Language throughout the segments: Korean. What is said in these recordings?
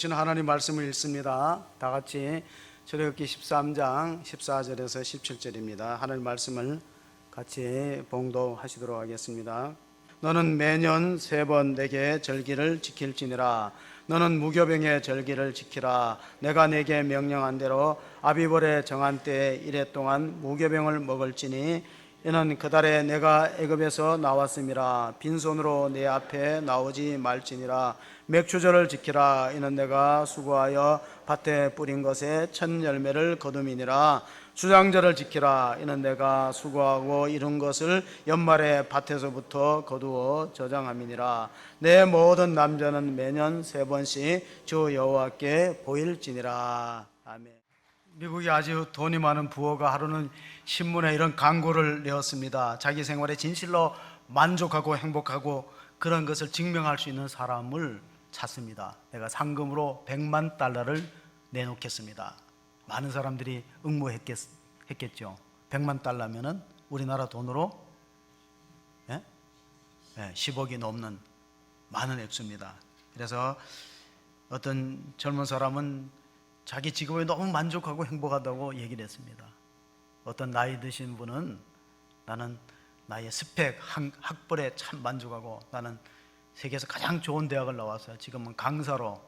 주신 하나님 말씀을 읽습니다. 다 같이 출애굽기 13장 14절에서 17절입니다. 하나님 말씀을 같이 봉독하시도록 하겠습니다. 너는 매년 3번 내게 절기를 지킬지니라. 너는 무교병의 절기를 지키라. 내가 내게 명령한 대로 아비벌에 정한 때에 이래 동안 무교병을 먹을지니 이는 그달에 내가 애굽에서 나왔음이라. 빈손으로 내 앞에 나오지 말지니라. 맥추절을 지키라. 이는 내가 수고하여 밭에 뿌린 것에 첫 열매를 거둠이니라. 수장절을 지키라. 이는 내가 수고하고 이룬 것을 연말에 밭에서부터 거두어 저장함이니라. 내 모든 남자는 매년 3번씩 주 여호와께 보일지니라. 아멘. 미국이 아주 돈이 많은 부호가 하루는 신문에 이런 광고를 내었습니다. 자기 생활에 진실로 만족하고 행복하고 그런 것을 증명할 수 있는 사람을 찾습니다. 내가 상금으로 $100만 내놓겠습니다. 많은 사람들이 응모했겠죠. $100만 우리나라 돈으로 10억이 넘는 많은 액수입니다. 그래서 어떤 젊은 사람은 자기 직업에 너무 만족하고 행복하다고 얘기를 했습니다. 어떤 나이 드신 분은 나는 나의 스펙, 학벌에 참 만족하고 나는 세계에서 가장 좋은 대학을 나와서 지금은 강사로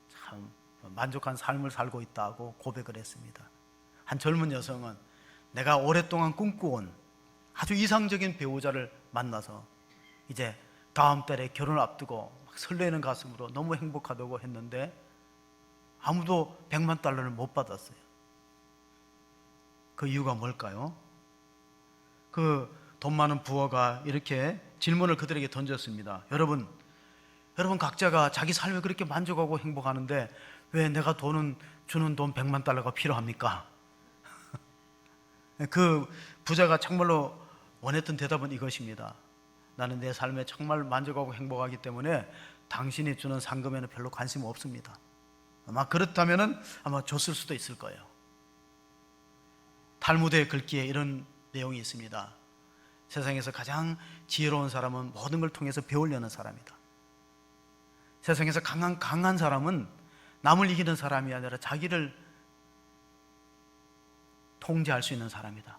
참 만족한 삶을 살고 있다고 고백을 했습니다. 한 젊은 여성은 내가 오랫동안 꿈꿔온 아주 이상적인 배우자를 만나서 이제 다음 달에 결혼을 앞두고 막 설레는 가슴으로 너무 행복하다고 했는데 아무도 $100만 못 받았어요. 그 이유가 뭘까요? 그 돈 많은 부호가 이렇게 질문을 그들에게 던졌습니다. 여러분 각자가 자기 삶에 그렇게 만족하고 행복하는데 왜 내가 주는 돈 $100만 필요합니까? 그 부자가 정말로 원했던 대답은 이것입니다. 나는 내 삶에 정말 만족하고 행복하기 때문에 당신이 주는 상금에는 별로 관심 없습니다. 아마 그렇다면 아마 줬을 수도 있을 거예요. 탈무드의 글귀에 이런 내용이 있습니다. 세상에서 가장 지혜로운 사람은 모든 걸 통해서 배우려는 사람이다. 세상에서 강한 사람은 남을 이기는 사람이 아니라 자기를 통제할 수 있는 사람이다.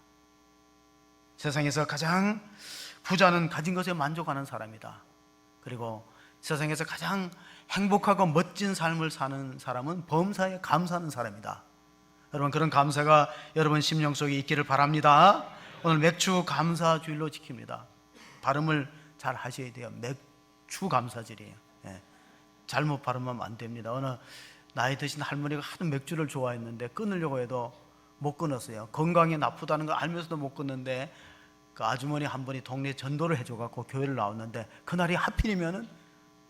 세상에서 가장 부자는 가진 것에 만족하는 사람이다. 그리고 세상에서 가장 행복하고 멋진 삶을 사는 사람은 범사에 감사하는 사람이다. 여러분 그런 감사가 여러분 심령 속에 있기를 바랍니다. 오늘 맥주 감사주일로 지킵니다. 발음을 잘 하셔야 돼요. 맥주 감사주일이에요. 잘못 발음하면 안 됩니다. 어느 나이 드신 할머니가 하도 맥주를 좋아했는데 끊으려고 해도 못 끊었어요. 건강에 나쁘다는 걸 알면서도 못 끊는데 그 아주머니 한 분이 동네에 전도를 해줘갖고 교회를 나왔는데 그날이 하필이면은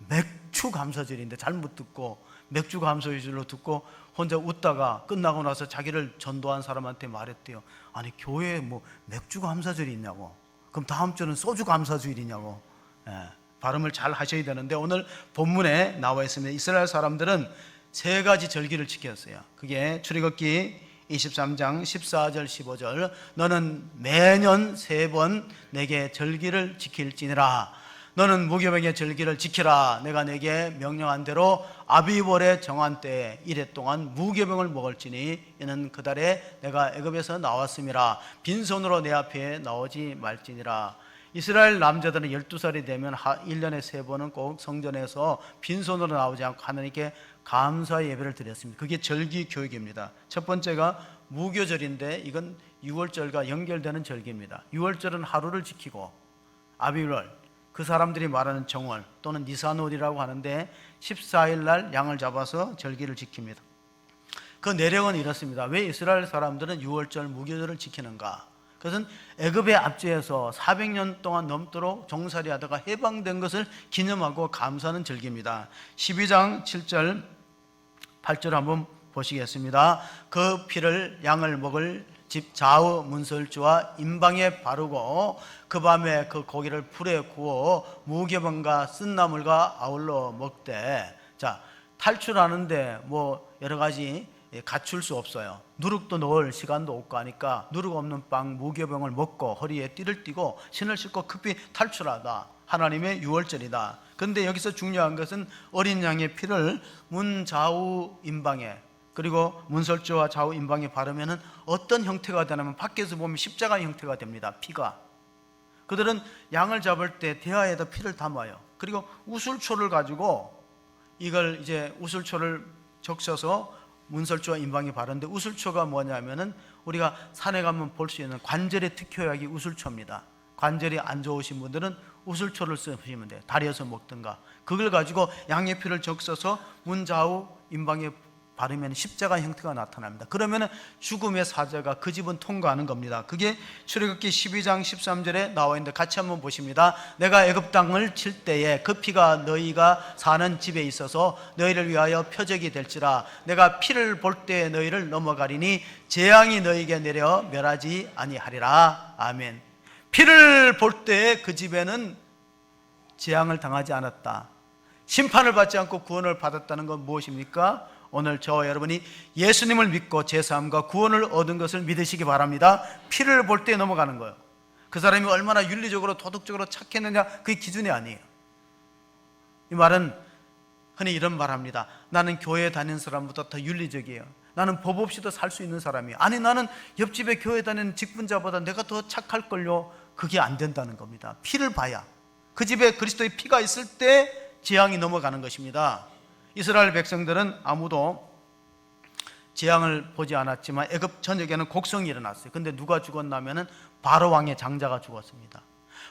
맥주 감사절인데 잘못 듣고 맥주 감사절로 듣고 혼자 웃다가 끝나고 나서 자기를 전도한 사람한테 말했대요. 아니 교회에 뭐 맥주 감사절이 있냐고. 그럼 다음 주는 소주 감사주일이냐고. 발음을 잘 하셔야 되는데 오늘 본문에 나와 있습니다. 이스라엘 사람들은 3가지 절기를 지켰어요. 그게 출애굽기 23장 14절 15절 너는 매년 3번 내게 절기를 지킬지니라. 너는 무교병의 절기를 지키라. 내가 내게 명령한 대로 아비월에 정한 때에 이래 동안 무교병을 먹을지니 이는 그달에 내가 애굽에서 나왔음이라. 빈손으로 내 앞에 나오지 말지니라. 이스라엘 남자들은 12살이 되면 1년에 3번은 꼭 성전에서 빈손으로 나오지 않고 하나님께 감사 예배를 드렸습니다. 그게 절기 교육입니다. 첫 번째가 무교절인데 이건 6월절과 연결되는 절기입니다. 6월절은 하루를 지키고 아비월 그 사람들이 말하는 정월 또는 니산월이라고 하는데 14일 날 양을 잡아서 절기를 지킵니다. 그 내력은 이렇습니다. 왜 이스라엘 사람들은 6월절 무교절을 지키는가? 그것은 애굽의 압제에서 400년 동안 넘도록 종살이하다가 해방된 것을 기념하고 감사하는 절기입니다. 12장 7절 8절 한번 보시겠습니다. 그 피를 양을 먹을 집 좌우 문설주와 임방에 바르고 그 밤에 그 고기를 불에 구워 무교병과 쓴나물과 아울러 먹되. 자, 탈출하는데 뭐 여러 가지 갖출 수 없어요. 누룩도 넣을 시간도 없고 하니까 누룩 없는 빵 무교병을 먹고 허리에 띠를 띠고 신을 싣고 급히 탈출하다. 하나님의 유월절이다. 그런데 여기서 중요한 것은 어린 양의 피를 문 좌우 임방에, 그리고 문설주와 좌우 임방에 바르면 어떤 형태가 되냐면 밖에서 보면 십자가 형태가 됩니다. 피가. 그들은 양을 잡을 때 대야에다 피를 담아요. 그리고 우슬초를 가지고 이걸 이제 우슬초를 적셔서 문설주와 임방에 바르는데, 우슬초가 뭐냐면은 우리가 산에 가면 볼 수 있는 관절의 특효약이 우슬초입니다. 관절이 안 좋으신 분들은 우슬초를 쓰시면 돼요. 다려서 먹든가. 그걸 가지고 양의 피를 적셔서 문 좌우 임방에 바르면 십자가 형태가 나타납니다. 그러면 죽음의 사자가 그 집은 통과하는 겁니다. 그게 출애굽기 12장 13절에 나와 있는데 같이 한번 보십니다. 내가 애굽 땅을 칠 때에 그 피가 너희가 사는 집에 있어서 너희를 위하여 표적이 될지라. 내가 피를 볼 때 너희를 넘어가리니 재앙이 너희에게 내려 멸하지 아니하리라. 아멘. 피를 볼 때에 그 집에는 재앙을 당하지 않았다. 심판을 받지 않고 구원을 받았다는 건 무엇입니까? 오늘 저와 여러분이 예수님을 믿고 제사함과 구원을 얻은 것을 믿으시기 바랍니다. 피를 볼 때 넘어가는 거예요. 그 사람이 얼마나 윤리적으로 도덕적으로 착했느냐, 그게 기준이 아니에요. 이 말은 흔히 이런 말 합니다. 나는 교회 다니는 사람보다 더 윤리적이에요. 나는 법 없이도 살 수 있는 사람이에요. 아니, 나는 옆집에 교회 다니는 직분자보다 내가 더 착할걸요. 그게 안 된다는 겁니다. 피를 봐야, 그 집에 그리스도의 피가 있을 때 재앙이 넘어가는 것입니다. 이스라엘 백성들은 아무도 재앙을 보지 않았지만 애굽 전역에는 곡성이 일어났어요. 근데 누가 죽었냐면은 바로 왕의 장자가 죽었습니다.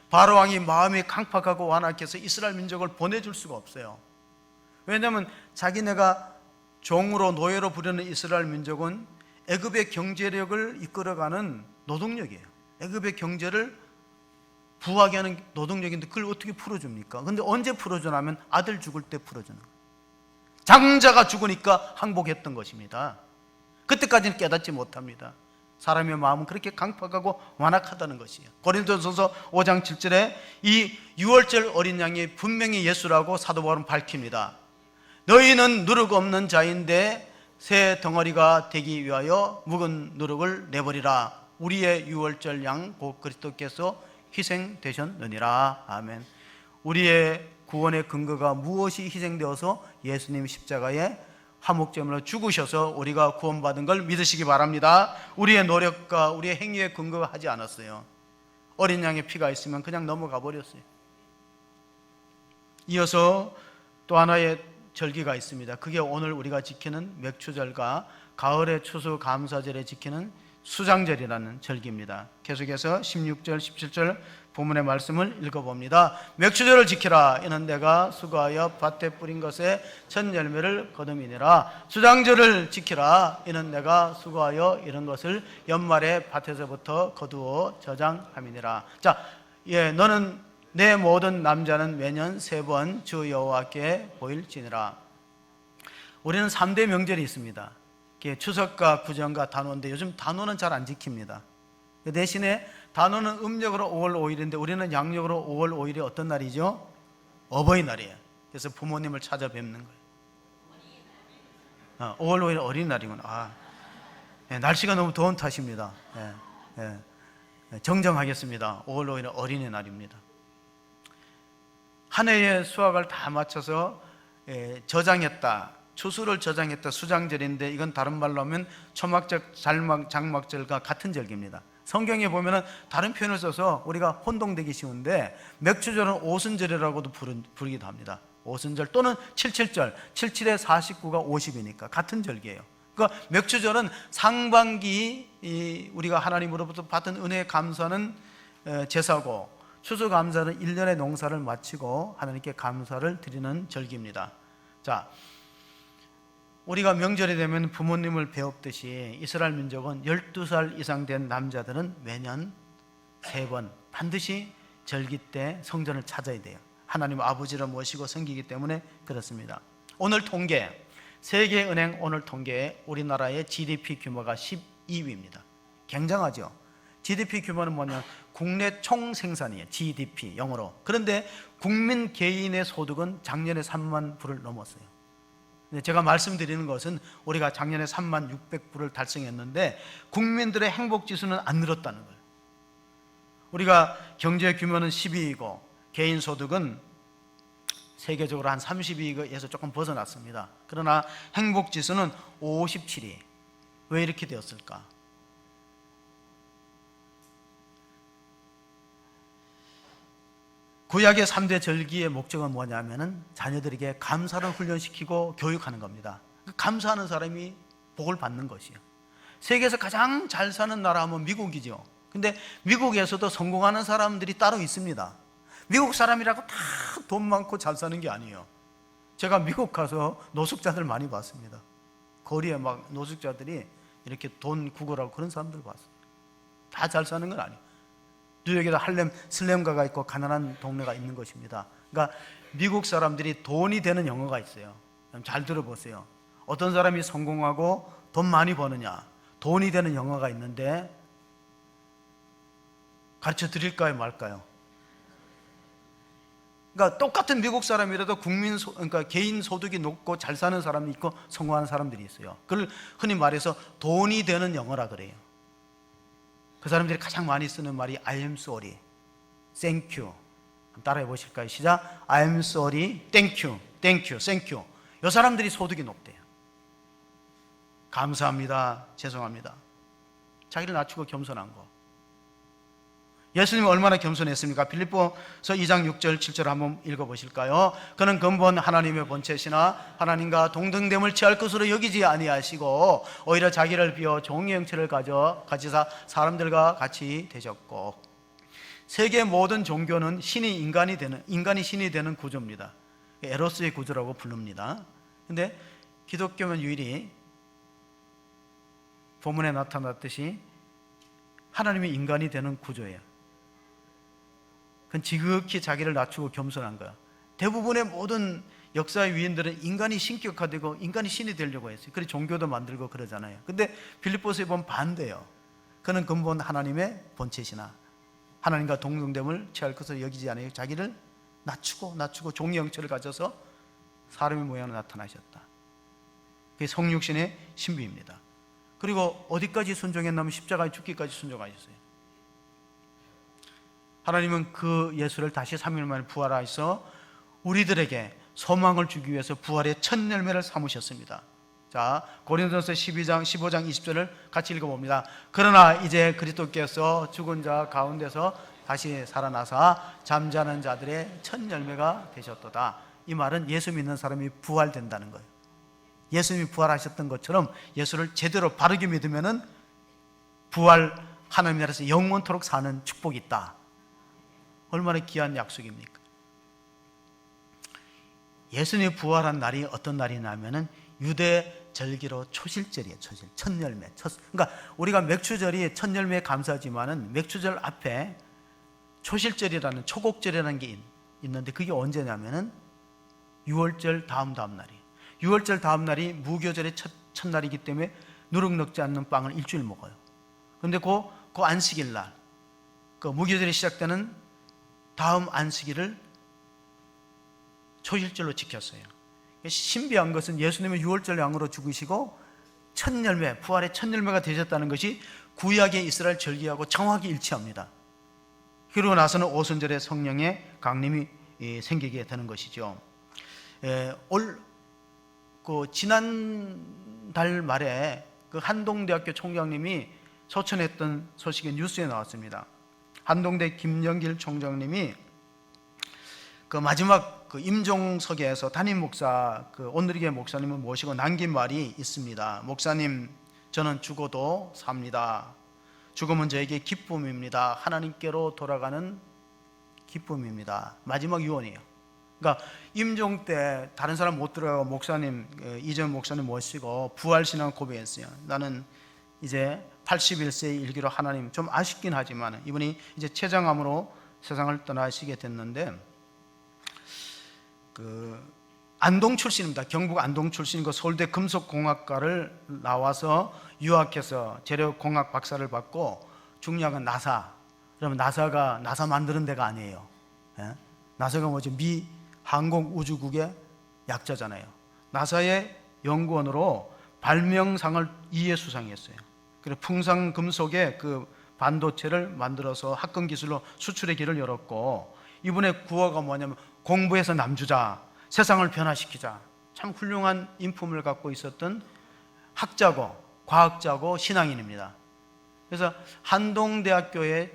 바로 왕이 마음이 강팍하고 완악해서 이스라엘 민족을 보내줄 수가 없어요. 왜냐하면 자기네가 종으로 노예로 부르는 이스라엘 민족은 애굽의 경제력을 이끌어가는 노동력이에요. 애굽의 경제를 부하게 하는 노동력인데 그걸 어떻게 풀어줍니까? 근데 언제 풀어주냐면 아들 죽을 때 풀어주는 거예요. 장자가 죽으니까 항복했던 것입니다. 그때까지는 깨닫지 못합니다. 사람의 마음은 그렇게 강팍하고 완악하다는 것이에요. 고린도전서 5장 7절에 이 유월절 어린 양이 분명히 예수라고 사도 바울은 밝힙니다. 너희는 누룩 없는 자인데 새 덩어리가 되기 위하여 묵은 누룩을 내버리라. 우리의 유월절 양 곧 그리스도께서 희생되셨느니라. 아멘. 우리의 구원의 근거가 무엇이 희생되어서 예수님 십자가에 화목제물로 죽으셔서 우리가 구원받은 걸 믿으시기 바랍니다. 우리의 노력과 우리의 행위의 근거가 하지 않았어요. 어린 양의 피가 있으면 그냥 넘어가 버렸어요. 이어서 또 하나의 절기가 있습니다. 그게 오늘 우리가 지키는 맥추절과 가을의 추수감사절에 지키는 수장절이라는 절기입니다. 계속해서 16절, 17절 본문의 말씀을 읽어봅니다. 맥추절을 지키라. 이는 내가 수고하여 밭에 뿌린 것에 첫 열매를 거둠이니라. 수장절을 지키라. 이는 내가 수고하여 이런 것을 연말에 밭에서부터 거두어 저장함이니라. 자, 너는 내 모든 남자는 매년 3번 주 여호와께 보일지니라. 우리는 3대 명절이 있습니다. 추석과 구정과 단오인데 요즘 단오는 잘 안 지킵니다. 대신에 단오는 음력으로 5월 5일인데 우리는 양력으로 5월 5일이 어떤 날이죠? 어버이날이에요. 그래서 부모님을 찾아뵙는 거예요. 5월 5일 어린이날이구나. 날씨가 너무 더운 탓입니다. 정정하겠습니다. 5월 5일은 어린이날입니다. 한 해의 수확을 다 맞춰서 저장했다, 추수를 저장했다 수장절인데, 이건 다른 말로 하면 초막절, 장막절과 같은 절기입니다. 성경에 보면은 다른 표현을 써서 우리가 혼동되기 쉬운데 맥추절은 오순절이라고도 부르기도 합니다. 오순절 또는 칠칠절, 77에 49가 50이니까 같은 절기예요. 그러니까 맥추절은 상반기 우리가 하나님으로부터 받은 은혜에 감사하는 제사고, 추수감사는 1년의 농사를 마치고 하나님께 감사를 드리는 절기입니다. 자, 우리가 명절이 되면 부모님을 배웁듯이 이스라엘 민족은 12살 이상 된 남자들은 매년 3번 반드시 절기 때 성전을 찾아야 돼요. 하나님 아버지를 모시고 섬기기 때문에 그렇습니다. 오늘 통계, 세계은행 오늘 통계에 우리나라의 GDP 규모가 12위입니다. 굉장하죠. GDP 규모는 뭐냐? 국내 총생산이에요. GDP 영어로. 그런데 국민 개인의 소득은 작년에 3만 불을 넘었어요. 제가 말씀드리는 것은 우리가 작년에 36,600불을 달성했는데 국민들의 행복지수는 안 늘었다는 거예요. 우리가 경제 규모는 12위고 개인 소득은 세계적으로 한 32위에서 조금 벗어났습니다. 그러나 행복지수는 57위. 왜 이렇게 되었을까? 구약의 3대 절기의 목적은 뭐냐면은 자녀들에게 감사를 훈련시키고 교육하는 겁니다. 감사하는 사람이 복을 받는 것이에요. 세계에서 가장 잘 사는 나라 하면 미국이죠. 근데 미국에서도 성공하는 사람들이 따로 있습니다. 미국 사람이라고 다 돈 많고 잘 사는 게 아니에요. 제가 미국 가서 노숙자들 많이 봤습니다. 거리에 막 노숙자들이 이렇게 돈 구걸하고 그런 사람들 봤어요. 다 잘 사는 건 아니에요. 뉴욕에도 할렘 슬램가가 있고 가난한 동네가 있는 것입니다. 그러니까 미국 사람들이 돈이 되는 영어가 있어요. 잘 들어보세요. 어떤 사람이 성공하고 돈 많이 버느냐, 돈이 되는 영어가 있는데 가르쳐 드릴까요 말까요? 그러니까 똑같은 미국 사람이라도 그러니까 개인 소득이 높고 잘 사는 사람이 있고 성공하는 사람들이 있어요. 그걸 흔히 말해서 돈이 되는 영어라 그래요. 그 사람들이 가장 많이 쓰는 말이 I am sorry, thank you. 따라해 보실까요? 시작. I am sorry, thank you, thank you, thank you. 이 사람들이 소득이 높대요. 감사합니다, 죄송합니다. 자기를 낮추고 겸손한 거. 예수님은 얼마나 겸손했습니까? 빌립보서 2장 6절 7절 한번 읽어보실까요? 그는 근본 하나님의 본체시나 하나님과 동등됨을 취할 것으로 여기지 아니하시고 오히려 자기를 비워 종의 형체를 가지사 사람들과 같이 되셨고. 세계 모든 종교는 인간이 신이 되는 구조입니다. 에로스의 구조라고 부릅니다. 근데 기독교는 유일히 본문에 나타났듯이 하나님이 인간이 되는 구조예요. 그건 지극히 자기를 낮추고 겸손한 거야. 대부분의 모든 역사의 위인들은 인간이 신격화되고 인간이 신이 되려고 했어요. 그래서 종교도 만들고 그러잖아요. 근데 빌립보서에 보면 반대예요. 그는 근본 하나님의 본체시나 하나님과 동등됨을 취할 것을 여기지 않아요. 자기를 낮추고 종의 형체를 가져서 사람의 모양으로 나타나셨다. 그게 성육신의 신비입니다. 그리고 어디까지 순종했냐면 십자가에 죽기까지 순종하셨어요. 하나님은 그 예수를 다시 3일 만에 부활하셔서 우리들에게 소망을 주기 위해서 부활의 첫 열매를 삼으셨습니다. 자, 고린도전서 12장 15장 20절을 같이 읽어봅니다. 그러나 이제 그리스도께서 죽은 자 가운데서 다시 살아나사 잠자는 자들의 첫 열매가 되셨도다. 이 말은 예수 믿는 사람이 부활된다는 거예요. 예수님이 부활하셨던 것처럼 예수를 제대로 바르게 믿으면은 하나님 나라에서 영원토록 사는 축복이 있다. 얼마나 귀한 약속입니까? 예수님이 부활한 날이 어떤 날이냐면은 유대 절기로 초실절이에요. 초실, 첫 열매. 그러니까 우리가 맥추절이 첫 열매에 감사하지만은 맥추절 앞에 초실절이라는 초곡절이라는 게 있는데 그게 언제냐면은 6월절 다음 날이에요. 6월절 다음 날이 무교절의 첫날이기 때문에 누룩 넣지 않는 빵을 일주일 먹어요. 그런데 그 안식일 날, 그 무교절이 시작되는 다음 안식일을 초실절로 지켰어요. 신비한 것은 예수님은 6월절 양으로 죽으시고 첫 열매, 부활의 첫 열매가 되셨다는 것이 구약의 이스라엘 절기하고 정확히 일치합니다. 그러고 나서는 오순절에 성령의 강림이 생기게 되는 것이죠. 지난달 말에 그 한동대학교 총장님이 소천했던 소식이 뉴스에 나왔습니다. 한동대 김영길 총장님이 그 마지막 그 임종석에서 담임 목사 온누리교회 목사님을 모시고 남긴 말이 있습니다. 목사님, 저는 죽어도 삽니다. 죽음은 저에게 기쁨입니다. 하나님께로 돌아가는 기쁨입니다. 마지막 유언이에요. 그러니까 임종 때 다른 사람 못 들어가고 목사님, 이전 목사님 모시고 부활신앙 고백했어요. 나는 이제 81세의 일기로 하나님, 좀 아쉽긴 하지만 이분이 이제 췌장암으로 세상을 떠나시게 됐는데 안동 출신입니다. 경북 안동 출신이고 서울대 금속공학과를 나와서 유학해서 재료공학 박사를 받고 중요한 건 나사. 그러면 나사가 나사 만드는 데가 아니에요. 예? 나사가 뭐죠? 미 항공우주국의 약자잖아요. 나사의 연구원으로 발명상을 2회 수상했어요. 그리고 풍산 금속의 그 반도체를 만들어서 합금 기술로 수출의 길을 열었고, 이분의 구호가 뭐냐면 공부해서 남주자, 세상을 변화시키자. 참 훌륭한 인품을 갖고 있었던 학자고 과학자고 신앙인입니다. 그래서 한동대학교의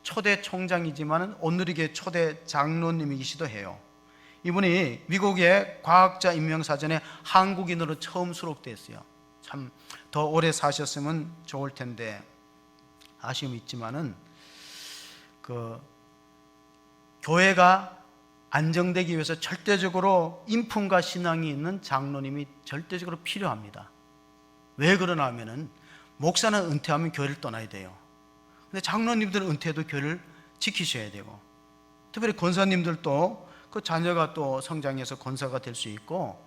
초대 총장이지만 오늘리교회 초대 장로님이시기도 해요. 이분이 미국의 과학자 임명사전에 한국인으로 처음 수록됐어요. 참 더 오래 사셨으면 좋을 텐데 아쉬움이 있지만은 그 교회가 안정되기 위해서 절대적으로 인품과 신앙이 있는 장로님이 절대적으로 필요합니다. 왜 그러나 하면은 목사는 은퇴하면 교회를 떠나야 돼요. 근데 장로님들은 은퇴해도 교회를 지키셔야 되고, 특별히 권사님들도 그 자녀가 또 성장해서 권사가 될 수 있고,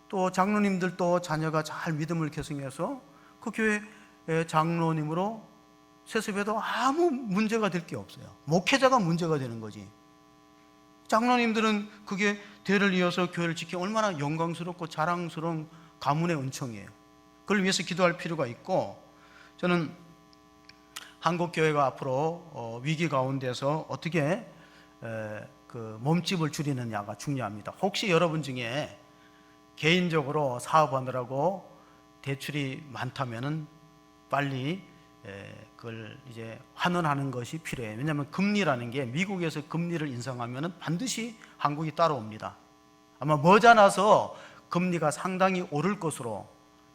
또 장로님들도 자녀가 잘 믿음을 계승해서 그 교회 장로님으로 세습해도 아무 문제가 될 게 없어요. 목회자가 문제가 되는 거지. 장로님들은 그게 대를 이어서 교회를 지키면 얼마나 영광스럽고 자랑스러운 가문의 은총이에요. 그걸 위해서 기도할 필요가 있고, 저는 한국교회가 앞으로 위기 가운데서 어떻게 그 몸집을 줄이느냐가 중요합니다. 혹시 여러분 중에 개인적으로 사업하느라고 대출이 많다면은 빨리 그걸 이제 환원하는 것이 필요해요. 왜냐하면 금리라는 게 미국에서 금리를 인상하면은 반드시 한국이 따라옵니다. 아마 머지않아서 금리가 상당히 오를 것으로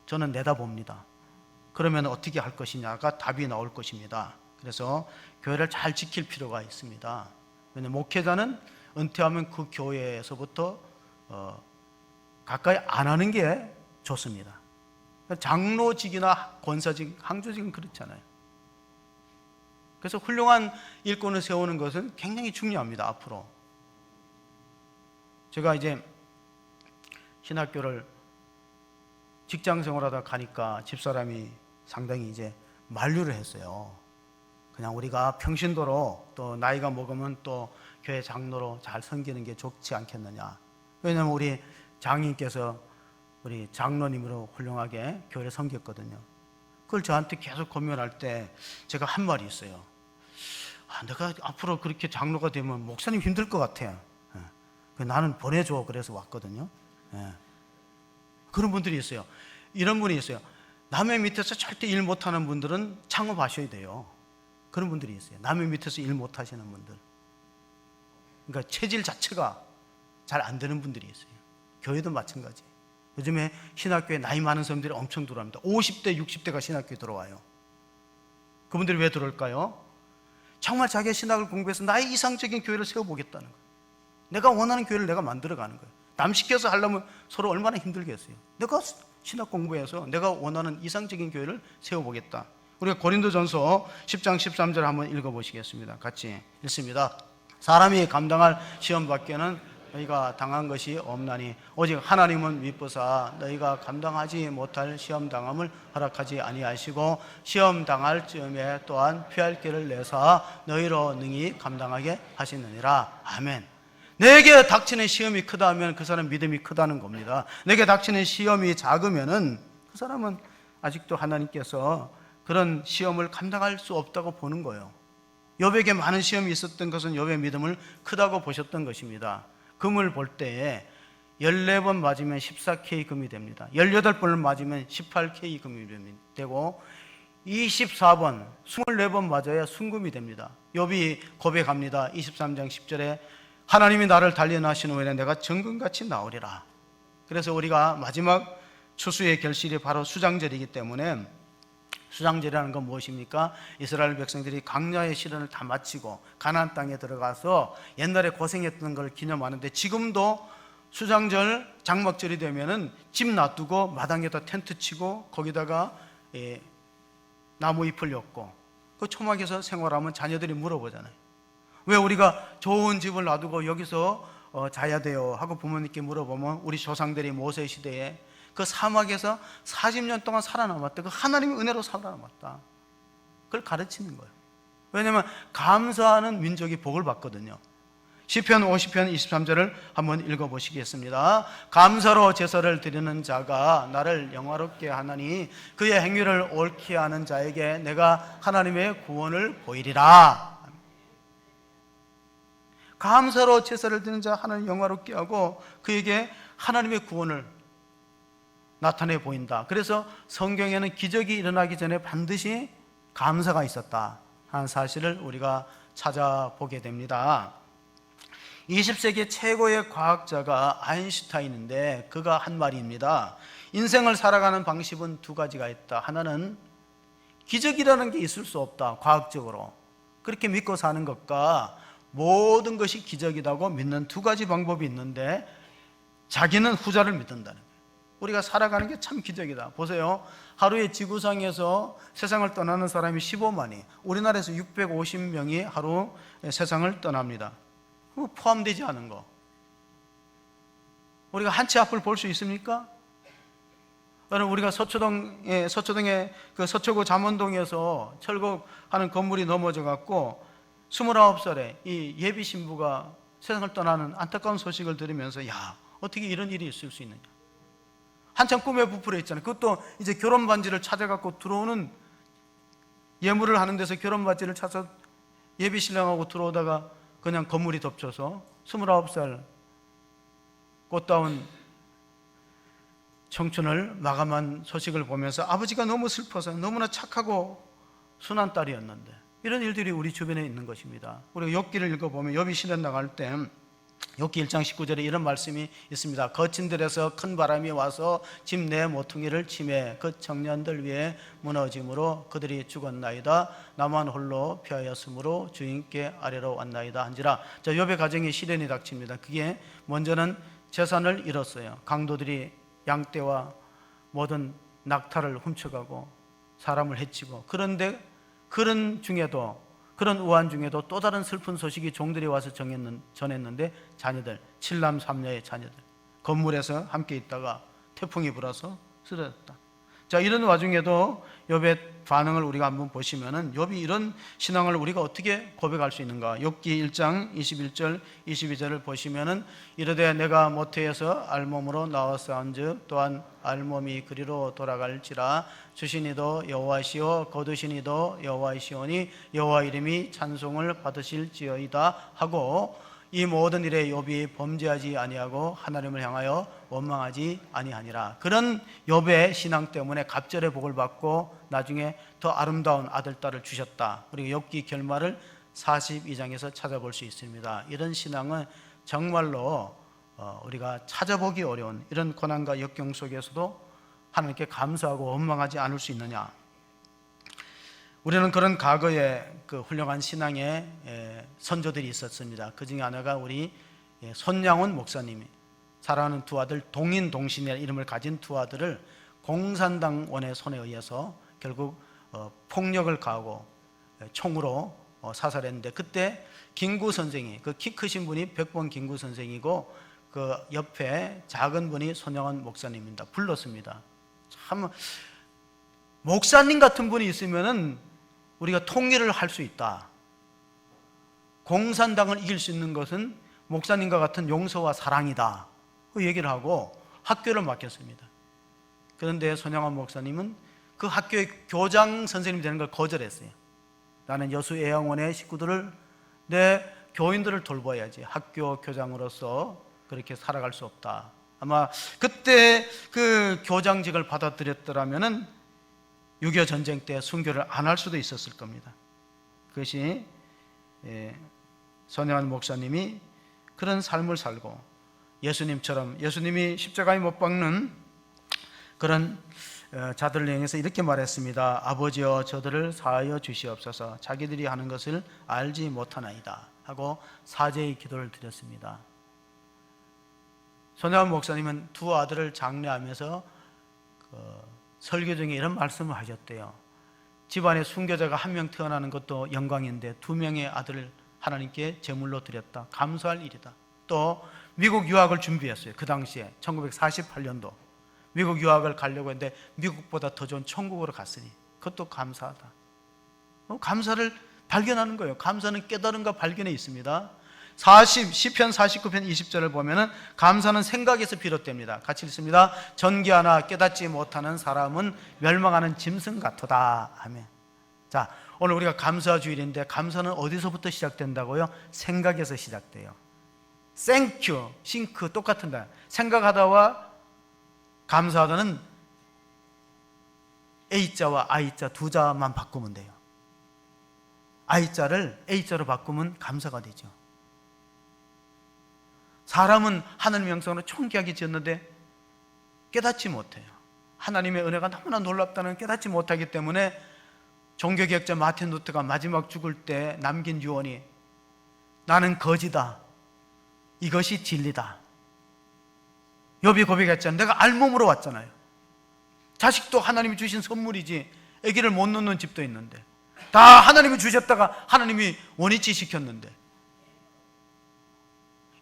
저는 내다봅니다. 그러면 어떻게 할 것이냐가 답이 나올 것입니다. 그래서 교회를 잘 지킬 필요가 있습니다. 왜냐하면 목회자는 은퇴하면 그 교회에서부터 가까이 안 하는 게 좋습니다. 장로직이나 권사직, 항조직은 그렇잖아요. 그래서 훌륭한 일꾼을 세우는 것은 굉장히 중요합니다. 앞으로 제가 이제 신학교를 직장 생활하다 가니까 집사람이 상당히 이제 만류를 했어요. 그냥 우리가 평신도로 또 나이가 먹으면 또 교회 장로로 잘 섬기는 게 좋지 않겠느냐. 왜냐하면 우리 장인께서 우리 장로님으로 훌륭하게 교회를 섬겼거든요. 그걸 저한테 계속 고민할 때 제가 한 말이 있어요. 내가 앞으로 그렇게 장로가 되면 목사님 힘들 것 같아. 나는 보내줘. 그래서 왔거든요. 그런 분들이 있어요. 이런 분이 있어요. 남의 밑에서 절대 일 못하는 분들은 창업하셔야 돼요. 그런 분들이 있어요. 남의 밑에서 일 못하시는 분들. 그러니까 체질 자체가 잘 안 되는 분들이 있어요. 교회도 마찬가지. 요즘에 신학교에 나이 많은 사람들이 엄청 들어옵니다. 50대, 60대가 신학교에 들어와요. 그분들이 왜 들어올까요? 정말 자기의 신학을 공부해서 나의 이상적인 교회를 세워보겠다는 거예요. 내가 원하는 교회를 내가 만들어가는 거예요. 남 시켜서 하려면 서로 얼마나 힘들겠어요. 내가 신학 공부해서 내가 원하는 이상적인 교회를 세워보겠다. 우리가 고린도전서 10장 13절 한번 읽어보시겠습니다. 같이 읽습니다. 사람이 감당할 시험 밖에는 너희가 당한 것이 없나니 오직 하나님은 미쁘사 너희가 감당하지 못할 시험 당함을 허락하지 아니하시고 시험 당할 즈음에 또한 피할 길을 내사 너희로 능히 감당하게 하시느니라. 아멘. 내게 닥치는 시험이 크다 하면 그 사람 믿음이 크다는 겁니다. 내게 닥치는 시험이 작으면은 그 사람은 아직도 하나님께서 그런 시험을 감당할 수 없다고 보는 거예요. 욥에게 많은 시험이 있었던 것은 욥의 믿음을 크다고 보셨던 것입니다. 금을 볼 때에 14번 맞으면 14K 금이 됩니다. 18번을 맞으면 18K 금이 되고 24번, 24번 맞아야 순금이 됩니다. 욥이 고백합니다. 23장 10절에 하나님이 나를 단련하신 후에는 내가 정금같이 나오리라. 그래서 우리가 마지막 추수의 결실이 바로 수장절이기 때문에, 수장절이라는 건 무엇입니까? 이스라엘 백성들이 광야의 시련을 다 마치고 가나안 땅에 들어가서 옛날에 고생했던 걸 기념하는데, 지금도 수장절 장막절이 되면은 집 놔두고 마당에다 텐트 치고 거기다가 나무 잎을 엮고 그 초막에서 생활하면 자녀들이 물어보잖아요. 왜 우리가 좋은 집을 놔두고 여기서 자야 돼요? 하고 부모님께 물어보면 우리 조상들이 모세 시대에 그 사막에서 40년 동안 살아남았다. 그 하나님의 은혜로 살아남았다. 그걸 가르치는 거예요. 왜냐하면 감사하는 민족이 복을 받거든요. 시편 50편 23절을 한번 읽어보시겠습니다. 감사로 제사를 드리는 자가 나를 영화롭게 하나니 그의 행위를 옳게 하는 자에게 내가 하나님의 구원을 보이리라. 감사로 제사를 드리는 자 하나님 영화롭게 하고 그에게 하나님의 구원을 나타내 보인다. 그래서 성경에는 기적이 일어나기 전에 반드시 감사가 있었다 하는 사실을 우리가 찾아보게 됩니다. 20세기 최고의 과학자가 아인슈타인인데 그가 한 말입니다. 인생을 살아가는 방식은 두 가지가 있다. 하나는 기적이라는 게 있을 수 없다. 과학적으로 그렇게 믿고 사는 것과 모든 것이 기적이라고 믿는 두 가지 방법이 있는데 자기는 후자를 믿는다는 거예요. 우리가 살아가는 게 참 기적이다. 보세요. 하루에 지구상에서 세상을 떠나는 사람이 15만이, 우리나라에서 650명이 하루 세상을 떠납니다. 포함되지 않은 거. 우리가 한 치 앞을 볼 수 있습니까? 여러분, 우리가 서초동의 그 서초구 잠원동에서 철거하는 건물이 넘어져 갖고 29살에 이 예비 신부가 세상을 떠나는 안타까운 소식을 들으면서 야, 어떻게 이런 일이 있을 수 있느냐. 한참 꿈에 부풀어 있잖아요. 그것도 이제 결혼 반지를 찾아 갖고 들어오는, 예물을 하는 데서 결혼 반지를 찾아 예비 신랑하고 들어오다가 그냥 건물이 덮쳐서 29살 꽃다운 청춘을 마감한 소식을 보면서 아버지가 너무 슬퍼서 너무나 착하고 순한 딸이었는데 이런 일들이 우리 주변에 있는 것입니다. 우리가 욥기를 읽어보면 욥이 시내 나갈 때 욥기 1장 19절에 이런 말씀이 있습니다. 거친 들에서 큰 바람이 와서 집 내 모퉁이를 치매 그 청년들 위에 무너짐으로 그들이 죽었나이다. 나만 홀로 피하였으므로 주인께 아래로 왔나이다 한지라. 자, 욥의 가정에 시련이 닥칩니다. 그게 먼저는 재산을 잃었어요. 강도들이 양떼와 모든 낙타를 훔쳐가고 사람을 해치고, 그런데 그런 우한 중에도 또 다른 슬픈 소식이 종들이 와서 전했는데 자녀들, 7남 3녀의 자녀들 건물에서 함께 있다가 태풍이 불어서 쓰러졌다. 자, 이런 와중에도 욥의 반응을 우리가 한번 보시면은 욥이 이런 신앙을 우리가 어떻게 고백할 수 있는가? 욥기 1장 21절 22절을 보시면은 이르되 내가 모태에서 알몸으로 나왔사온즉 또한 알몸이 그리로 돌아갈지라. 주시니도 여호와시오 거두시니도 여호와이시오니 여호와 이름이 찬송을 받으실지어이다 하고, 이 모든 일에 욥이 범죄하지 아니하고 하나님을 향하여 원망하지 아니하니라. 그런 욥의 신앙 때문에 갑절의 복을 받고 나중에 더 아름다운 아들 딸을 주셨다. 그리고 욥기 결말을 42장에서 찾아볼 수 있습니다. 이런 신앙은 정말로 우리가 찾아보기 어려운 이런 고난과 역경 속에서도 하나님께 감사하고 원망하지 않을 수 있느냐. 우리는 그런 과거에 그 훌륭한 신앙의 선조들이 있었습니다. 그 중에 하나가 우리 손양원 목사님이, 사랑하는 두 아들 동인동신이라는 이름을 가진 두 아들을 공산당원의 손에 의해서 결국 폭력을 가하고 총으로 사살했는데, 그때 김구 선생이, 그 키 크신 분이 백본 김구 선생이고 그 옆에 작은 분이 손양원 목사님입니다. 불렀습니다. 참, 목사님 같은 분이 있으면은 우리가 통일을 할 수 있다. 공산당을 이길 수 있는 것은 목사님과 같은 용서와 사랑이다. 그 얘기를 하고 학교를 맡겼습니다. 그런데 손양원 목사님은 그 학교의 교장 선생님이 되는 걸 거절했어요. 나는 여수애양원의 식구들을, 내 교인들을 돌봐야지, 학교 교장으로서 그렇게 살아갈 수 없다. 아마 그때 그 교장직을 받아들였더라면은 6.25 전쟁 때 순교를 안 할 수도 있었을 겁니다. 그것이 손양원 목사님이 그런 삶을 살고 예수님처럼, 예수님이 십자가에 못 박는 그런 자들을 향해서 이렇게 말했습니다. 아버지여 저들을 사하여 주시옵소서 자기들이 하는 것을 알지 못하나이다 하고 사죄의 기도를 드렸습니다. 손양원 목사님은 두 아들을 장례하면서 설교 중에 이런 말씀을 하셨대요. 집안에 순교자가 한 명 태어나는 것도 영광인데 2명의 아들을 하나님께 제물로 드렸다. 감사할 일이다. 또 미국 유학을 준비했어요. 그 당시에 1948년도 미국 유학을 가려고 했는데 미국보다 더 좋은 천국으로 갔으니 그것도 감사하다. 감사를 발견하는 거예요. 감사는 깨달음과 발견에 있습니다. 시편 49편 20절을 보면은 감사는 생각에서 비롯됩니다. 같이 읽습니다. 전기하나 깨닫지 못하는 사람은 멸망하는 짐승 같도다. 아멘. 자, 오늘 우리가 감사 주일인데 감사는 어디서부터 시작된다고요? 생각에서 시작돼요. 땡큐, 싱크 똑같은데 생각하다와 감사하다는 A자와 I자 두 자만 바꾸면 돼요. I자를 A자로 바꾸면 감사가 되죠. 사람은 하나님의 형상으로 존귀하게 지었는데 깨닫지 못해요. 하나님의 은혜가 너무나 놀랍다는 깨닫지 못하기 때문에 종교개혁자 마틴 루터가 마지막 죽을 때 남긴 유언이 나는 거지다. 이것이 진리다. 욥이 고백했잖아요. 내가 알몸으로 왔잖아요. 자식도 하나님이 주신 선물이지 아기를 못 낳는 집도 있는데 다 하나님이 주셨다가 하나님이 원위치 시켰는데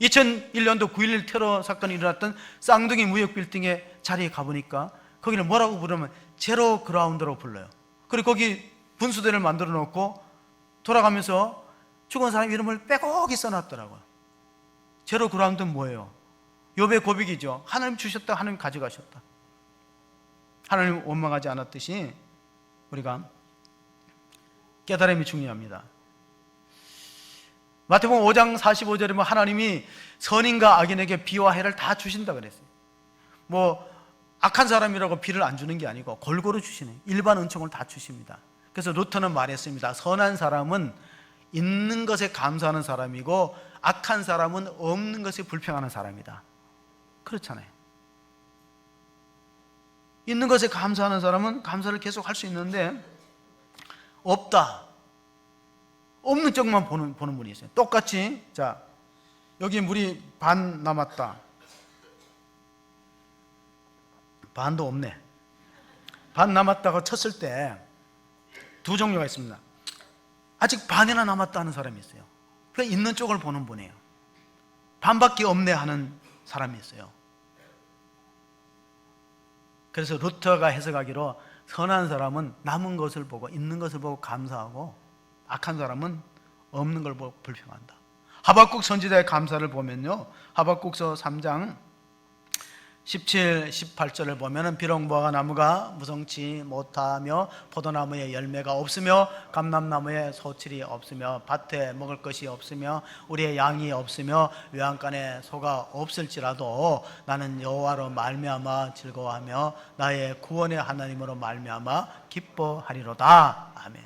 2001년도 9.11 테러 사건이 일어났던 쌍둥이 무역빌딩의 자리에 가보니까 거기를 뭐라고 부르면 제로 그라운드로 불러요. 그리고 거기 분수대를 만들어 놓고 돌아가면서 죽은 사람 이름을 빼곡히 써놨더라고요. 제로 그라운드는 뭐예요? 욥의 고백이죠. 하나님 주셨다, 하나님 가져가셨다. 하나님 원망하지 않았듯이 우리가 깨달음이 중요합니다. 마태복음 5장 45절에 뭐 하나님이 선인과 악인에게 비와 해를 다 주신다 그랬어요. 뭐 악한 사람이라고 비를 안 주는 게 아니고 골고루 주시네. 일반 은총을 다 주십니다. 그래서 루터는 말했습니다. 선한 사람은 있는 것에 감사하는 사람이고 악한 사람은 없는 것에 불평하는 사람이다. 그렇잖아요. 있는 것에 감사하는 사람은 감사를 계속 할 수 있는데 없다. 없는 쪽만 보는 분이 있어요. 똑같이 자 여기 물이 반 남았다. 반도 없네. 반 남았다고 쳤을 때 두 종류가 있습니다. 아직 반이나 남았다 하는 사람이 있어요. 그냥 있는 쪽을 보는 분이에요. 반밖에 없네 하는 사람이 있어요. 그래서 루터가 해석하기로 선한 사람은 남은 것을 보고 있는 것을 보고 감사하고 악한 사람은 없는 걸 보고 불평한다. 하박국 선지자의 감사를 보면요, 하박국서 3장 17, 18절을 보면은 비록 무화과 나무가 무성치 못하며 포도나무에 열매가 없으며 감람나무에 소출이 없으며 밭에 먹을 것이 없으며 우리의 양이 없으며 외양간에 소가 없을지라도 나는 여호와로 말미암아 즐거워하며 나의 구원의 하나님으로 말미암아 기뻐하리로다. 아멘.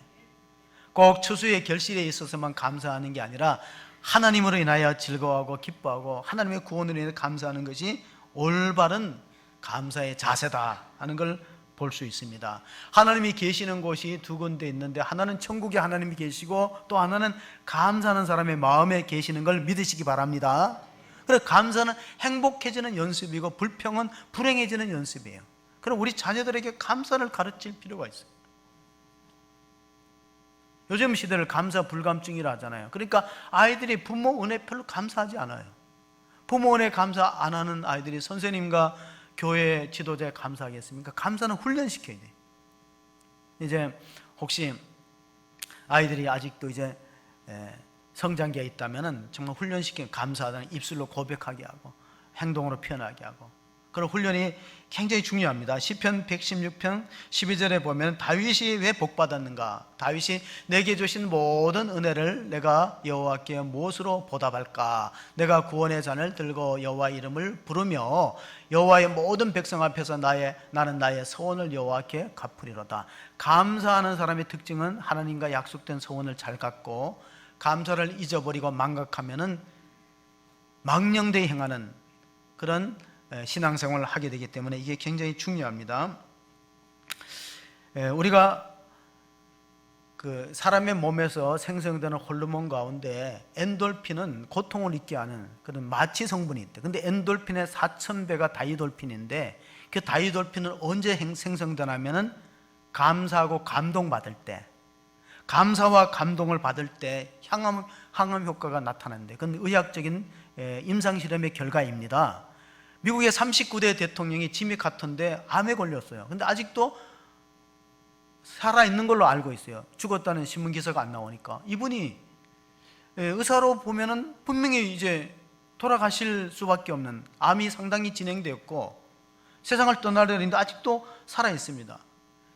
꼭 추수의 결실에 있어서만 감사하는 게 아니라 하나님으로 인하여 즐거워하고 기뻐하고 하나님의 구원으로 인해 감사하는 것이 올바른 감사의 자세다 하는 걸 볼 수 있습니다. 하나님이 계시는 곳이 두 군데 있는데 하나는 천국에 하나님이 계시고 또 하나는 감사하는 사람의 마음에 계시는 걸 믿으시기 바랍니다. 그래서 감사는 행복해지는 연습이고 불평은 불행해지는 연습이에요. 그럼 우리 자녀들에게 감사를 가르칠 필요가 있어요. 요즘 시대를 감사 불감증이라 하잖아요. 그러니까 아이들이 부모 은혜 별로 감사하지 않아요. 부모 은혜 감사 안 하는 아이들이 선생님과 교회 지도자에 감사하겠습니까? 감사는 훈련시켜야 돼요. 이제 혹시 아이들이 아직도 이제 성장기에 있다면은 정말 훈련시키는 감사하다는 입술로 고백하게 하고 행동으로 표현하게 하고 그런 훈련이 굉장히 중요합니다. 시편 116편 12절에 보면 다윗이 왜 복받았는가? 다윗이 내게 주신 모든 은혜를 내가 여호와께 무엇으로 보답할까? 내가 구원의 잔을 들고 여호와 이름을 부르며 여호와의 모든 백성 앞에서 나는 나의 소원을 여호와께 갚으리로다. 감사하는 사람의 특징은 하나님과 약속된 소원을 잘 갖고 감사를 잊어버리고 망각하면은 망령되이 행하는 그런 신앙생활을 하게 되기 때문에 이게 굉장히 중요합니다. 우리가 그 사람의 몸에서 생성되는 호르몬 가운데 엔돌핀은 고통을 잊게 하는 그런 마취 성분이 있대. 근데 엔돌핀의 4,000배가 다이돌핀인데 그 다이돌핀은 언제 생성되냐면은 감사하고 감동받을 때, 감사와 감동을 받을 때 항암 효과가 나타나는데 그건 의학적인 임상실험의 결과입니다. 미국의 39대 대통령이 지미 카터인데 암에 걸렸어요. 근데 아직도 살아있는 걸로 알고 있어요. 죽었다는 신문 기사가 안 나오니까. 이분이 의사로 보면은 분명히 이제 돌아가실 수밖에 없는, 암이 상당히 진행되었고 세상을 떠나려는데 아직도 살아 있습니다.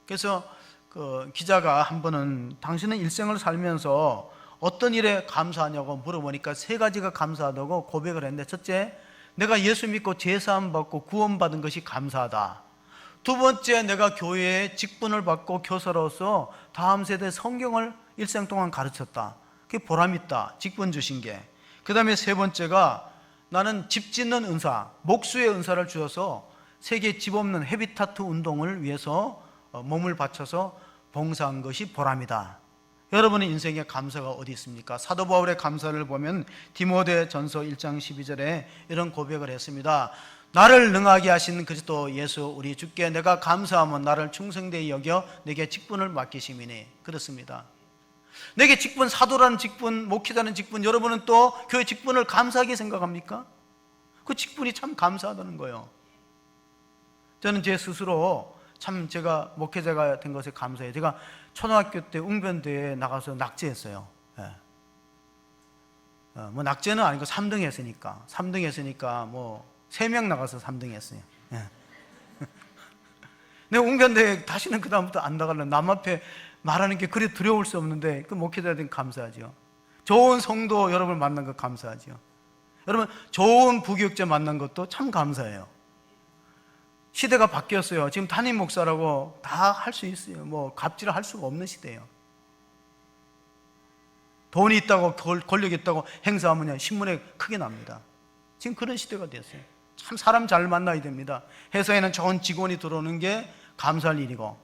그래서 그 기자가 한 번은 당신은 일생을 살면서 어떤 일에 감사하냐고 물어보니까 세 가지가 감사하다고 고백을 했는데, 첫째, 내가 예수 믿고 제사함 받고 구원받은 것이 감사하다. 두 번째, 내가 교회에 직분을 받고 교사로서 다음 세대 성경을 일생 동안 가르쳤다. 그게 보람있다, 직분 주신 게. 그 다음에 세 번째가, 나는 집 짓는 은사, 목수의 은사를 주어서 세계 집 없는 헤비타트 운동을 위해서 몸을 바쳐서 봉사한 것이 보람이다. 여러분의 인생에 감사가 어디 있습니까? 사도 바울의 감사를 보면 디모데전서 1장 12절에 이런 고백을 했습니다. 나를 능하게 하신 그리스도 예수 우리 주께 내가 감사하면 나를 충성되이 여겨 내게 직분을 맡기심이니. 그렇습니다. 내게 직분, 사도라는 직분, 목회자는 직분, 여러분은 또 교회 직분을 감사하게 생각합니까? 그 직분이 참 감사하다는 거예요. 저는 제 스스로 참 제가 목회자가 된 것에 감사해요. 제가 초등학교 때 웅변대회에 나가서 낙제했어요. 뭐 낙제는 아니고 3등 했으니까 뭐 3명 나가서 3등 했어요. 내가 웅변대회 다시는 그 다음부터 안 나가려고, 남 앞에 말하는 게 그리 두려울 수 없는데 그 목회자에 대한 감사하죠. 좋은 성도 여러분 만난 것 감사하죠. 여러분 좋은 부교육자 만난 것도 참 감사해요. 시대가 바뀌었어요. 지금 담임 목사라고 다 할 수 있어요. 뭐 갑질을 할 수가 없는 시대예요. 돈이 있다고 권력이 있다고 행사하면 신문에 크게 납니다. 지금 그런 시대가 됐어요. 참 사람 잘 만나야 됩니다. 회사에는 좋은 직원이 들어오는 게 감사할 일이고,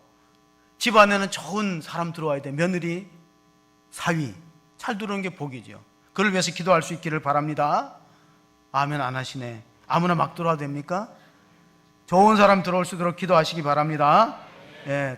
집안에는 좋은 사람 들어와야 돼. 며느리, 사위 잘 들어오는 게 복이죠. 그를 위해서 기도할 수 있기를 바랍니다. 아멘 안 하시네. 아무나 막 들어와도 됩니까? 좋은 사람 들어올 수 있도록 기도하시기 바랍니다.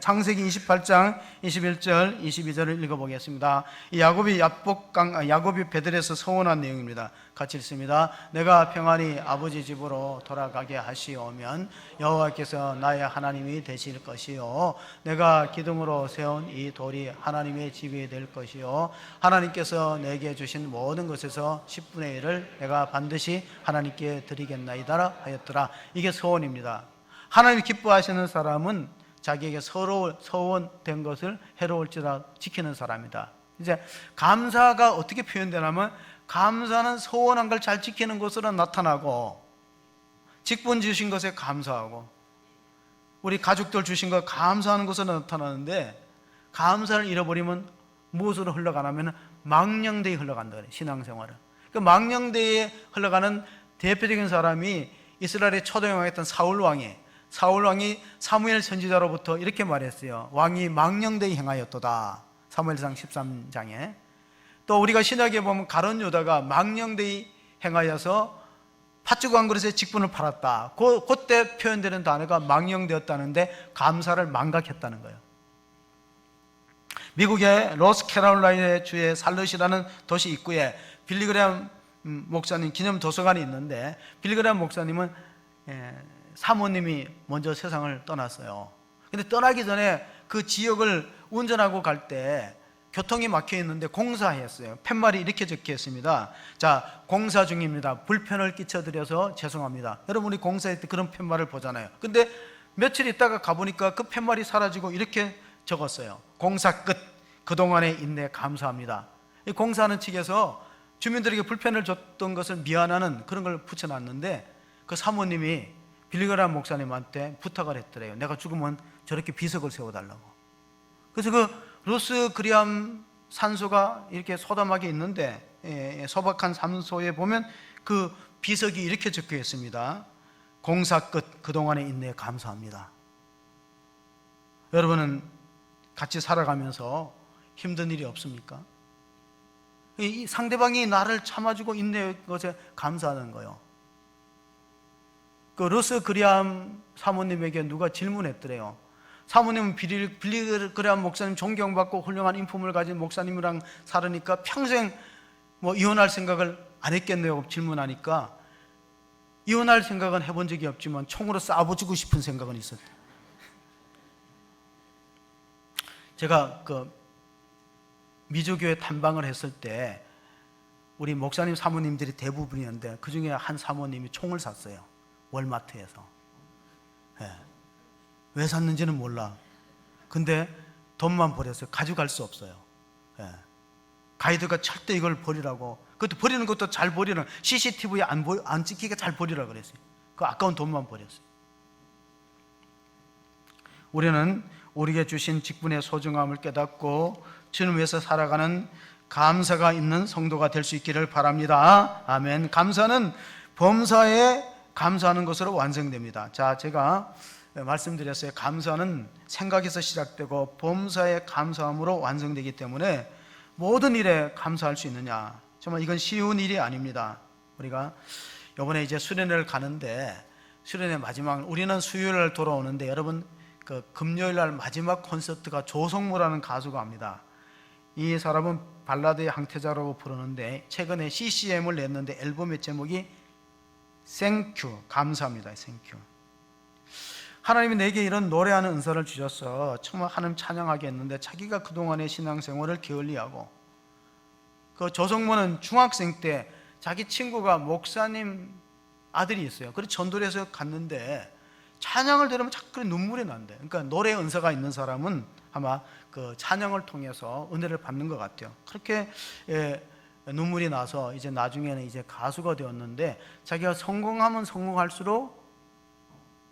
창세기 28장 21절 22절을 읽어보겠습니다. 야곱이 베들에서 서원한 내용입니다. 같이 읽습니다. 내가 평안히 아버지 집으로 돌아가게 하시오면 여호와께서 나의 하나님이 되실 것이요 내가 기둥으로 세운 이 돌이 하나님의 집이 될 것이요 하나님께서 내게 주신 모든 것에서 10분의 1을 내가 반드시 하나님께 드리겠나이다 하였더라. 이게 서원입니다. 하나님이 기뻐하시는 사람은 자기에게 서원된 것을 해로울지라 지키는 사람이다. 이제 감사가 어떻게 표현되냐면, 감사는 서원한 걸 잘 지키는 것으로 나타나고, 직분 주신 것에 감사하고, 우리 가족들 주신 것 감사하는 것으로 나타나는데, 감사를 잃어버리면 무엇으로 흘러가냐면 망령되이 흘러간다 그래요. 신앙생활을. 그 망령되이 흘러가는 대표적인 사람이 이스라엘의 초대왕이었던 사울 왕이 사무엘 선지자로부터 이렇게 말했어요. 왕이 망령되이 행하였도다. 사무엘상 13장에. 또 우리가 신약에 보면 가룟 유다가 망령되이 행하여서 팥죽 한 그릇에 직분을 팔았다. 그때 표현되는 단어가 망령되었다는데 감사를 망각했다는 거예요. 미국의 로스캐롤라이나 주의 살럿이라는 도시 입구에 빌리그레암 목사님 기념 도서관이 있는데, 빌리그레암 목사님은 사모님이 먼저 세상을 떠났어요. 근데 떠나기 전에 그 지역을 운전하고 갈 때 교통이 막혀 있는데 공사했어요. 팻말이 이렇게 적혀 있습니다. 자, 공사 중입니다. 불편을 끼쳐드려서 죄송합니다. 여러분이 공사할 때 그런 팻말을 보잖아요. 근데 며칠 있다가 가보니까 그 팻말이 사라지고 이렇게 적었어요. 공사 끝. 그동안의 인내 감사합니다. 이 공사하는 측에서 주민들에게 불편을 줬던 것을 미안하는 그런 걸 붙여놨는데, 그 사모님이 빌리그레암 목사님한테 부탁을 했더래요. 내가 죽으면 저렇게 비석을 세워달라고. 그래서 그 로스 그리암 산소가 이렇게 소담하게 있는데, 소박한 산소에 보면 그 비석이 이렇게 적혀 있습니다. 공사 끝, 그동안의 인내에 감사합니다. 여러분은 같이 살아가면서 힘든 일이 없습니까? 이 상대방이 나를 참아주고 인내한 것에 감사하는 거예요. 그 로스 그리암 사모님에게 누가 질문했더래요. 사모님은 빌리그레암 목사님 존경받고 훌륭한 인품을 가진 목사님이랑 살으니까 평생 뭐 이혼할 생각을 안 했겠네요. 질문하니까 이혼할 생각은 해본 적이 없지만 총으로 쏴보지고 싶은 생각은 있었대요. 제가 그 미주교회 탐방을 했을 때 우리 목사님 사모님들이 대부분이었는데 그 중에 한 사모님이 총을 샀어요. 월마트에서. 왜 샀는지는 몰라. 근데 돈만 버렸어요. 가져갈 수 없어요. 가이드가 절대 이걸 버리라고, 그것도 버리는 것도 잘 버리는, CCTV에 안 찍히게 잘 버리라고 그랬어요. 그 아까운 돈만 버렸어요. 우리는 우리에게 주신 직분의 소중함을 깨닫고 주님 위해서 살아가는 감사가 있는 성도가 될 수 있기를 바랍니다. 아멘. 감사는 범사에 감사하는 것으로 완성됩니다. 자, 제가 말씀드렸어요. 감사는 생각에서 시작되고 범사에 감사함으로 완성되기 때문에 모든 일에 감사할 수 있느냐, 정말 이건 쉬운 일이 아닙니다. 우리가 이번에 이제 수련회를 가는데, 수련회 마지막, 우리는 수요일 날 돌아오는데, 여러분 그 금요일 날 마지막 콘서트가 조성모라는 가수가 합니다. 이 사람은 발라드의 항태자라고 부르는데 최근에 CCM을 냈는데 앨범의 제목이 땡큐, 감사합니다. 땡큐. 하나님이 내게 이런 노래하는 은사를 주셔서 정말 하나님 찬양하게 했는데, 자기가 그동안의 신앙생활을 게을리하고, 그 조성모는 중학생 때 자기 친구가 목사님 아들이 있어요. 그래서 전도를 해서 갔는데 찬양을 들으면 자꾸 눈물이 난대. 그러니까 노래의 은사가 있는 사람은 아마 그 찬양을 통해서 은혜를 받는 것 같아요. 그렇게 눈물이 나서 이제 나중에는 이제 가수가 되었는데, 자기가 성공하면 성공할수록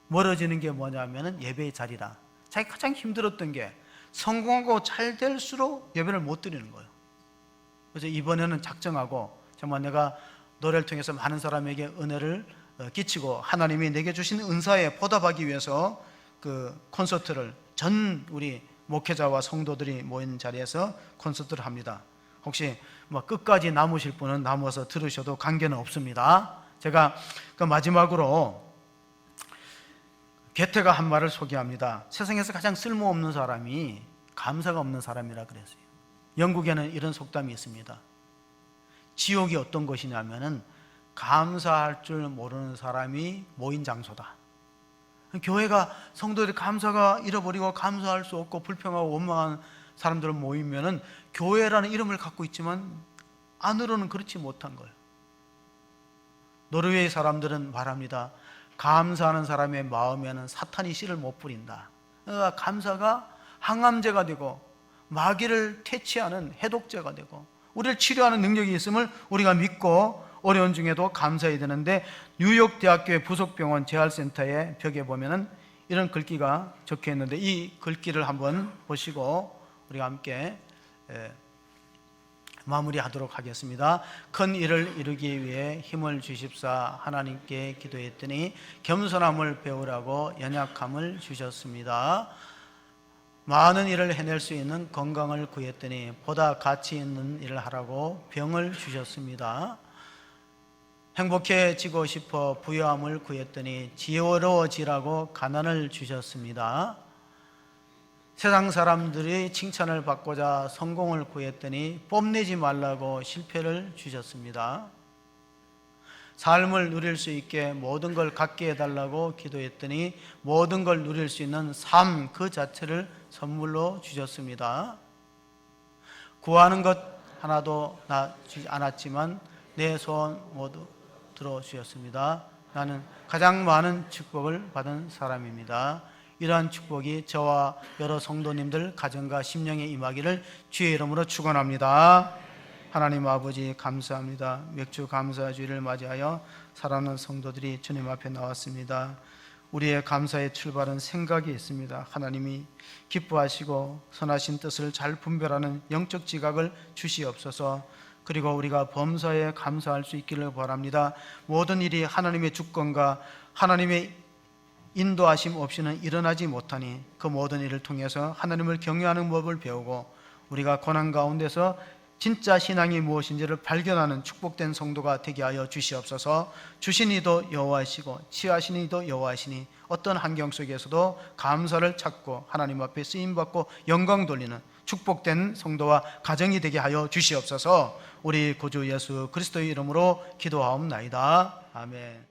멀어지는 게 뭐냐면은 예배의 자리라. 자기 가장 힘들었던 게 성공하고 잘 될수록 예배를 못 드리는 거예요. 그래서 이번에는 작정하고 정말 내가 노래를 통해서 많은 사람에게 은혜를 끼치고 하나님이 내게 주신 은사에 보답하기 위해서 그 콘서트를, 전 우리 목회자와 성도들이 모인 자리에서 콘서트를 합니다. 혹시 뭐 끝까지 남으실 분은 남아서 들으셔도 관계는 없습니다. 제가 그 마지막으로 괴테가 한 말을 소개합니다. 세상에서 가장 쓸모없는 사람이 감사가 없는 사람이라 그랬어요. 영국에는 이런 속담이 있습니다. 지옥이 어떤 곳이냐면은 감사할 줄 모르는 사람이 모인 장소다. 교회가, 성도들이 감사가 잃어버리고 감사할 수 없고 불평하고 원망한 사람들 모이면은 교회라는 이름을 갖고 있지만 안으로는 그렇지 못한 거예요. 노르웨이 사람들은 말합니다. 감사하는 사람의 마음에는 사탄이 씨를 못 뿌린다. 그러니까 감사가 항암제가 되고 마귀를 퇴치하는 해독제가 되고 우리를 치료하는 능력이 있음을 우리가 믿고 어려운 중에도 감사해야 되는데, 뉴욕 대학교의 부속병원 재활센터의 벽에 보면은 이런 글귀가 적혀 있는데, 이 글귀를 한번 보시고 우리가 함께 마무리하도록 하겠습니다. 큰 일을 이루기 위해 힘을 주십사 하나님께 기도했더니 겸손함을 배우라고 연약함을 주셨습니다. 많은 일을 해낼 수 있는 건강을 구했더니 보다 가치 있는 일을 하라고 병을 주셨습니다. 행복해지고 싶어 부유함을 구했더니 지혜로워지라고 가난을 주셨습니다. 세상 사람들이 칭찬을 받고자 성공을 구했더니 뽐내지 말라고 실패를 주셨습니다. 삶을 누릴 수 있게 모든 걸 갖게 해달라고 기도했더니 모든 걸 누릴 수 있는 삶 그 자체를 선물로 주셨습니다. 구하는 것 하나도 주지 않았지만 내 소원 모두 들어주셨습니다. 나는 가장 많은 축복을 받은 사람입니다. 이러한 축복이 저와 여러 성도님들 가정과 심령에 임하기를 주의 이름으로 축원합니다. 하나님 아버지 감사합니다. 맥주 감사주의를 맞이하여 사랑하는 성도들이 주님 앞에 나왔습니다. 우리의 감사의 출발은 생각이 있습니다. 하나님이 기뻐하시고 선하신 뜻을 잘 분별하는 영적 지각을 주시옵소서. 그리고 우리가 범사에 감사할 수 있기를 바랍니다. 모든 일이 하나님의 주권과 하나님의 인도하심 없이는 일어나지 못하니 그 모든 일을 통해서 하나님을 경외하는 법을 배우고 우리가 고난 가운데서 진짜 신앙이 무엇인지를 발견하는 축복된 성도가 되게 하여 주시옵소서. 주신 이도 여호와이시고 취하신 이도 여호와이시니 어떤 환경 속에서도 감사를 찾고 하나님 앞에 쓰임받고 영광 돌리는 축복된 성도와 가정이 되게 하여 주시옵소서. 우리 구주 예수 그리스도의 이름으로 기도하옵나이다. 아멘.